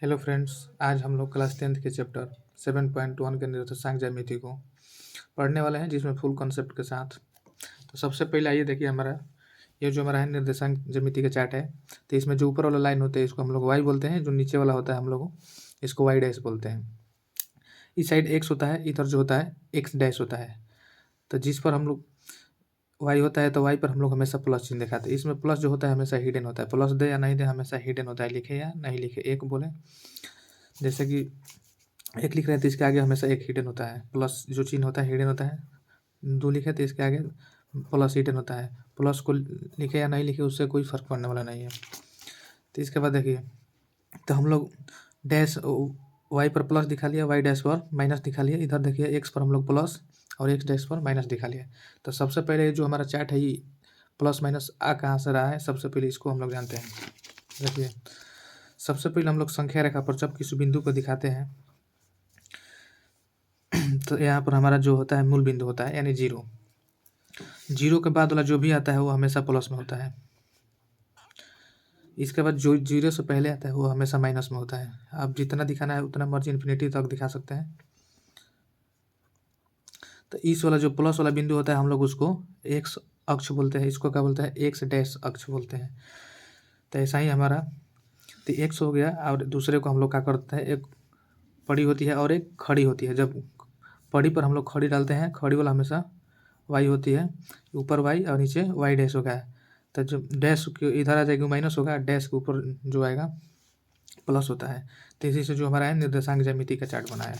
Hello friends, आज हम लोग क्लास 10th के चैप्टर 7.1 के निर्देशांक ज्यामिति को पढ़ने वाले हैं, जिसमें फुल कॉन्सेप्ट के साथ। तो सबसे पहले आइए देखिए, ये जो हमारा है निर्देशांक ज्यामिति का चार्ट है। तो इसमें जो ऊपर वाला लाइन होता है इसको हम लोग वाई बोलते हैं, जो नीचे वाला होता है हम लोग इसको वाई डैश बोलते हैं। इस साइड एक्स होता है, इधर जो होता है एक्स डैश होता है। तो जिस पर हम लोग वाई होता है तो वाई पर हम लोग हमेशा प्लस चिन्ह दिखाते हैं। इसमें प्लस जो होता है हमेशा हिडन होता है, प्लस दे या नहीं दे हमेशा हिडन होता है, लिखे या नहीं लिखे एक बोले। जैसे कि एक लिख रहे हैं तो इसके आगे हमेशा एक हिडन होता है, प्लस जो चिन्ह होता है हिडन होता है। दो लिखे तो इसके आगे प्लस हिडन होता है, प्लस को लिखे या नहीं लिखे उससे कोई फर्क पड़ने वाला नहीं है। तो इसके बाद देखिए, तो हम लोग डैश वाई पर प्लस दिखा लिया, वाई डैश पर माइनस दिखा लिया। इधर देखिए एक्स पर हम लोग प्लस और एक्स डैश पर माइनस दिखा लिया। तो सबसे पहले जो हमारा चार्ट है ये प्लस माइनस आ कहाँ से रहा है, सबसे पहले इसको हम लोग जानते हैं। देखिए, सबसे पहले हम लोग संख्या रेखा पर जब किसी बिंदु को दिखाते हैं तो यहाँ पर हमारा जो होता है मूल बिंदु होता है, यानी जीरो। जीरो के बाद वाला जो भी आता है वो हमेशा प्लस में होता है। इसके बाद जो जीरो से पहले आता है वो हमेशा माइनस में होता है। आप जितना दिखाना है उतना मर्जी इन्फिनिटी तक दिखा सकते हैं। तो इस वाला जो प्लस वाला बिंदु होता है हम लोग उसको एक्स अक्ष बोलते हैं, इसको क्या बोलते हैं एक्स डैश अक्ष बोलते हैं। तो ऐसा ही हमारा तो एक्स हो गया, और दूसरे को हम लोग क्या करते हैं, एक पड़ी होती है और एक खड़ी होती है। जब पड़ी पर हम लोग खड़ी डालते हैं, खड़ी वाला हमेशा वाई होती है, ऊपर वाई और नीचे वाई डैश होगा। तो जो डैश इधर आ जाएगी माइनस होगा, डैश के ऊपर जो आएगा प्लस होता है। तो इसी से जो हमारा है निर्देशांक ज्यामिति का चार्ट बना है।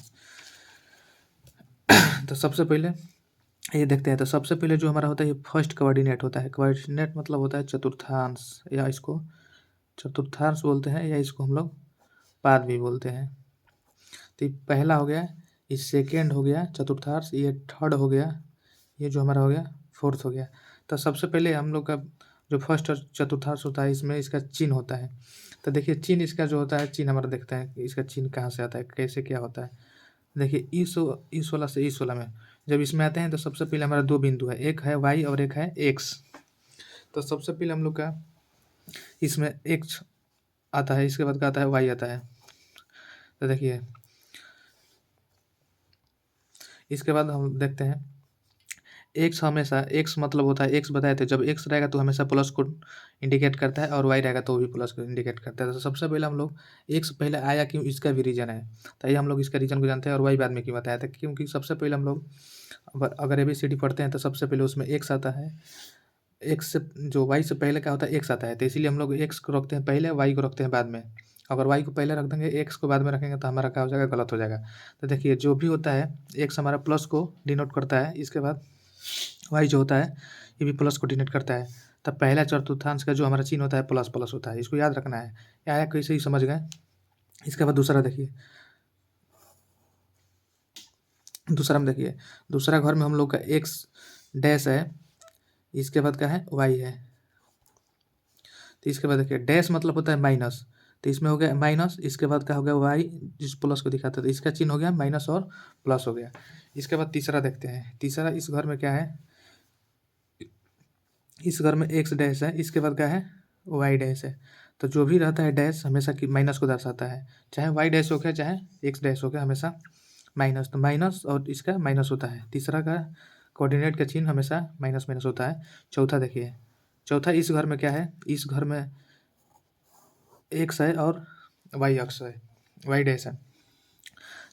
तो सबसे पहले ये देखते हैं। तो सबसे पहले जो हमारा होता है ये फर्स्ट कोऑर्डिनेट होता है। कोऑर्डिनेट मतलब होता है चतुर्थांश, या इसको चतुर्थांश बोलते हैं, या इसको हम लोग पाद भी बोलते हैं। तो ये पहला हो गया, ये सेकेंड हो गया चतुर्थांश, ये थर्ड हो गया, ये जो हमारा हो गया फोर्थ हो गया। तो सबसे पहले हम लोग का जो फर्स्ट और चतुर्थांश होता है इसमें इसका चिन्ह होता है। तो देखिए चिन्ह इसका जो होता है, चिन्ह हमारा देखते हैं इसका चिन्ह कहाँ से आता है, कैसे क्या होता है। देखिए इस वाला से इस वाला में जब इसमें आते हैं तो सबसे पहले हमारा दो बिंदु है, एक है वाई और एक है एक्स। तो सबसे पहले हम लोग का इसमें एक्स आता है, इसके बाद का आता है वाई आता है। तो देखिए इसके बाद हम देखते हैं एक्स, हमेशा एक्स मतलब होता है, एक्स बताए थे जब एक्स रहेगा तो हमेशा प्लस को इंडिकेट करता है, और वाई रहेगा तो भी प्लस को इंडिकेट करता है। तो सबसे पहले हम लोग एक्स पहले आया क्यों, इसका भी रीज़न है। तो ये हम लोग इसका रीज़न को जानते हैं, और वाई बाद में क्यों बताया था, क्योंकि सबसे पहले हम लोग अगर ABCD पढ़ते हैं तो सबसे पहले उसमें एक्स आता है। एक्स से जो वाई से पहले क्या होता है एक्स आता है, तो इसीलिए हम लोग एक्स को रखते हैं पहले, वाई को रखते हैं बाद में। अगर वाई को पहले रख देंगे एक्स को बाद में रखेंगे तो हमारा क्या हो जाएगा, गलत हो जाएगा। तो देखिए जो भी होता है एक्स हमारा प्लस को डिनोट करता है, इसके बाद वाई जो होता है ये भी प्लस को डिनोट करता है। तब पहला चतुर्थांश का जो हमारा चिन्ह होता है प्लस प्लस होता है, इसको याद रखना है। आया कैसे ही समझ गए। इसके बाद दूसरा देखिए, दूसरा में देखिए, दूसरा घर में हम लोग का एक्स डैश है, इसके बाद क्या है वाई है। तो इसके बाद देखिए डैश मतलब होता है माइनस, तो इसमें हो गया माइनस, इसके बाद क्या हो गया वाई जिस प्लस को दिखाता है, तो इसका चिन्ह हो गया माइनस और प्लस हो गया। इसके बाद तीसरा देखते हैं, तीसरा इस घर में क्या है, इस घर में एक्स डैश है, इसके बाद क्या है वाई डैश है। तो जो भी रहता है डैश हमेशा कि माइनस को दर्शाता है, चाहे वाई डैश हो गया चाहे एक्स डैश हो गया, हमेशा माइनस। तो माइनस और इसका माइनस होता है, तीसरा का कोऑर्डिनेट का चिन्ह हमेशा माइनस माइनस होता है। चौथा देखिए, चौथा इस घर में क्या है, इस घर में एक्स है और वाई अक्ष है, वाई डैश है।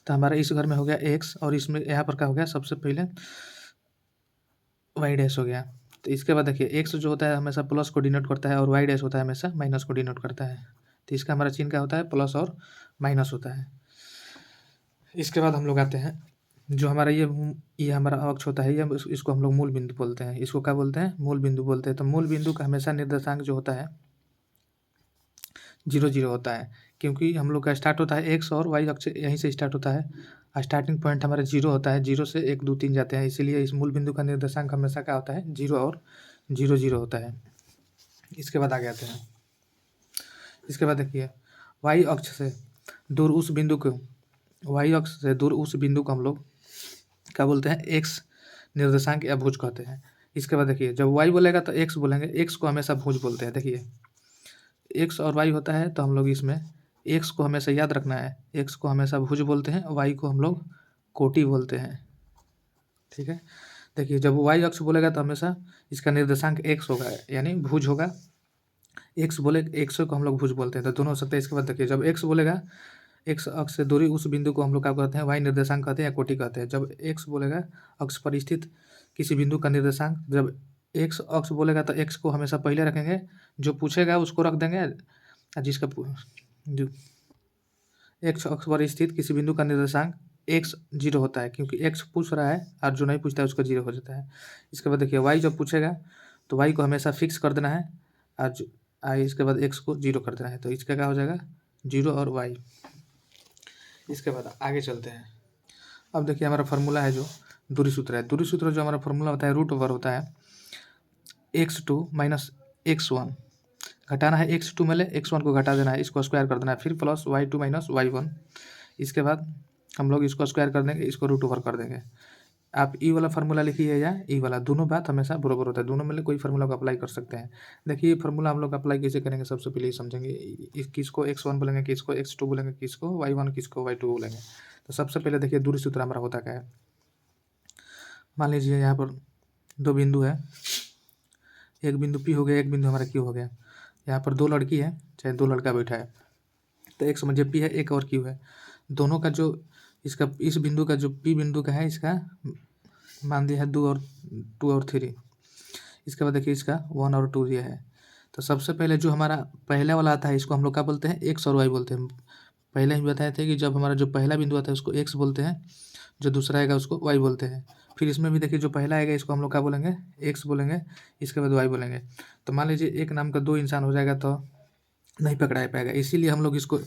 तो हमारा इस घर में हो गया एक्स, और इसमें यहाँ पर क्या हो गया, सबसे पहले वाई डैश हो गया। तो इसके बाद देखिए एक्स जो होता है हमेशा प्लस को डिनोट करता है, और वाई डैश होता है हमेशा माइनस को डिनोट करता है। तो इसका हमारा चिन्ह क्या होता है, प्लस और माइनस होता है। इसके बाद हम लोग आते हैं जो हमारा ये हमारा अक्ष होता है, ये इसको हम लोग मूल बिंदु बोलते हैं। इसको क्या बोलते हैं, मूल बिंदु बोलते हैं। तो मूल बिंदु का हमेशा निर्देशांक जो होता है 0 0 होता है, क्योंकि हम लोग का स्टार्ट होता है एक्स और वाई अक्ष यहीं से स्टार्ट होता है। स्टार्टिंग पॉइंट हमारा 0 होता है, 0 से 1 2 3 जाते हैं, इसीलिए इस मूल बिंदु का निर्देशांक हमेशा क्या होता है 0 और 0 0 होता है। इसके बाद आगे आते हैं, इसके बाद देखिए वाई अक्ष से दूर उस बिंदु को, वाई अक्ष से दूर उस बिंदु को हम लोग क्या बोलते हैं, एक्स निर्देशांक या भुज कहते हैं। इसके बाद देखिए जब वाई बोलेगा तो एक्स बोलेंगे, एक्स को हमेशा भुज बोलते हैं। देखिए एक्स और वाई होता है तो हम लोग इसमें एक्स को हमेशा याद रखना है, एक्स को हमेशा भुज बोलते हैं, वाई को हम लोग कोटि बोलते हैं। ठीक है, देखिए जब वाई अक्ष बोलेगा तो हमेशा इसका निर्देशांक एक्स होगा, यानी भुज होगा। एक्स बोले, एक्स को हम लोग भुज बोलते हैं, तो दोनों हो सकते हैं। इसके बाद देखिए जब एक्स बोलेगा, एक्स अक्ष से दूरी उस बिंदु को हम लोग क्या कहते हैं, वाई निर्देशांक कहते हैं या कोटि कहते हैं। जब एक्स बोलेगा अक्ष पर स्थित किसी बिंदु का निर्देशांक, जब एक्स अक्ष बोलेगा तो एक्स को हमेशा पहले रखेंगे, जो पूछेगा उसको रख देंगे, जिसका जो एक्स अक्ष पर स्थित किसी बिंदु का निर्देशांक एक्स 0 होता है, क्योंकि एक्स पूछ रहा है और जो नहीं पूछता है उसका 0 हो जाता है। इसके बाद देखिए वाई जब पूछेगा तो वाई को हमेशा फिक्स कर देना है, और इसके बाद एक्स को 0 कर देना है, तो इसका क्या हो जाएगा 0 और वाई। इसके बाद आगे चलते हैं। अब देखिए हमारा फार्मूला है जो दूरी सूत्र है, दूरी सूत्र जो हमारा फार्मूला होता है रूट ओवर होता है x2 माइनस x1, घटाना है x2 में ले, x1 को घटा देना है, इसको स्क्वायर कर देना है, फिर प्लस y2 माइनस y1। इसके बाद हम लोग इसको स्क्वायर कर देंगे, इसको रूट ओवर कर देंगे। आप ई वाला फार्मूला लिखिए या ई वाला, दोनों बात हमेशा बराबर होता है, दोनों में कोई फार्मूला को अप्लाई कर सकते हैं। देखिए फार्मूला हम लोग अप्लाई कैसे करेंगे, सबसे पहले ये समझेंगे। किसको x1 बोलेंगे, किसको x2 बोलेंगे, किसको y1, किसको y2 बोलेंगे। तो सबसे पहले देखिए दूरी सूत्र हमारा होता क्या है। मान लीजिए यहाँ पर दो बिंदु है, एक बिंदु P हो गया, एक बिंदु हमारा Q हो गया। यहाँ पर दो लड़की है, चाहे दो लड़का बैठा है, तो एक समझिए P है, एक और Q है। दोनों का जो इसका इस बिंदु का जो P बिंदु का है, इसका मान दिया है 2 और 3। इसके बाद देखिए इसका 1 और 2 दिया है। तो सबसे पहले जो हमारा पहला वाला आता है, इसको हम लोग क्या बोलते हैं, एक्स और वाई बोलते हैं। पहले ही बताए थे कि जब हमारा जो पहला बिंदु आता है उसको एक्स बोलते हैं, जो दूसरा आएगा उसको वाई बोलते हैं। फिर इसमें भी देखिए जो पहला आएगा इसको हम लोग क्या बोलेंगे, एक्स बोलेंगे, इसके बाद वाई बोलेंगे। तो मान लीजिए एक नाम का दो इंसान हो जाएगा तो नहीं पकड़ा पाएगा, इसीलिए हम लोग इसको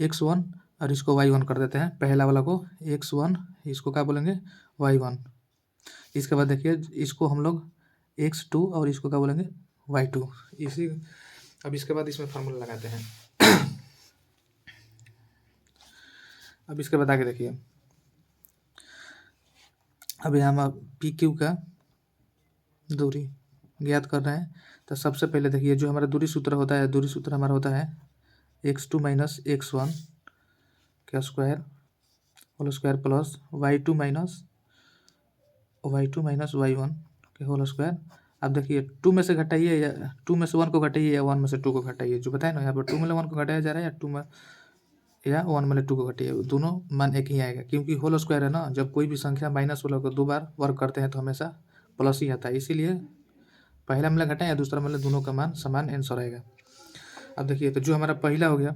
x1 और इसको y1 कर देते हैं। पहला वाला को x1, इसको क्या बोलेंगे y1। इसके बाद देखिए इसको हम लोग x2 और इसको क्या बोलेंगे y2। अब इसके बाद इसमें फार्मूला लगाते हैं। अब इसके बाद आगे देखिए, अभी हम पी क्यू का दूरी ज्ञात कर रहे हैं। तो सबसे पहले देखिए जो हमारा दूरी सूत्र होता है, दूरी सूत्र हमारा होता है x2 माइनस x1 का square whole square plus y2 minus y1 के होल स्क्वायर। अब देखिए 2 में से घटाइए, या 2 में से 1 को घटाइए, या 1 में से 2 को घटाइए, जो बताए ना यहाँ पर 2 में 1 को घटाया जा रहा है, या 2 में या 1 में 2 को घटाइए, दोनों मान एक ही आएगा, क्योंकि होल स्क्वायर है ना। जब कोई भी संख्या माइनस वाला को 2 बार वर्क करते हैं तो हमेशा प्लस ही आता है, इसीलिए पहला मिला घटाएं या दूसरा मिला, दोनों का मान समान आंसर आएगा। अब देखिए तो जो हमारा पहला हो गया,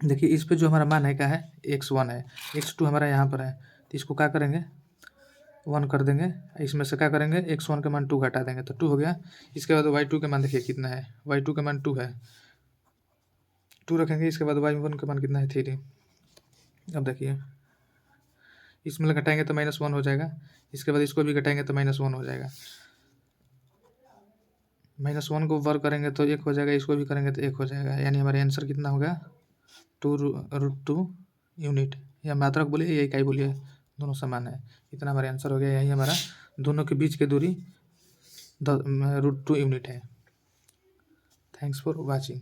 देखिए इस पे जो हमारा मान है क्या है, x1 है, x2 हमारा यहाँ पर है, तो इसको क्या करेंगे 1 कर देंगे, इसमें से क्या करेंगे x1 का मान 2 घटा देंगे, तो 2 हो गया। इसके बाद y2 का मान देखिए कितना है, y2 का मान 2 है, 2 रखेंगे। इसके बाद y1 का मान कितना है 3। अब देखिए इसमें घटाएंगे तो -1 हो जाएगा, इसके बाद इसको भी घटाएंगे तो -1 हो जाएगा, -1 को वर्क करेंगे तो 1 हो जाएगा, इसको भी करेंगे तो 1 हो जाएगा, यानी हमारे आंसर कितना होगा 2√2 यूनिट, या मात्रक बोलिए या इकाई बोलिए, दोनों समान है। इतना हमारा आंसर हो गया, यही हमारा दोनों के बीच की दूरी √2 यूनिट है। Thanks for watching.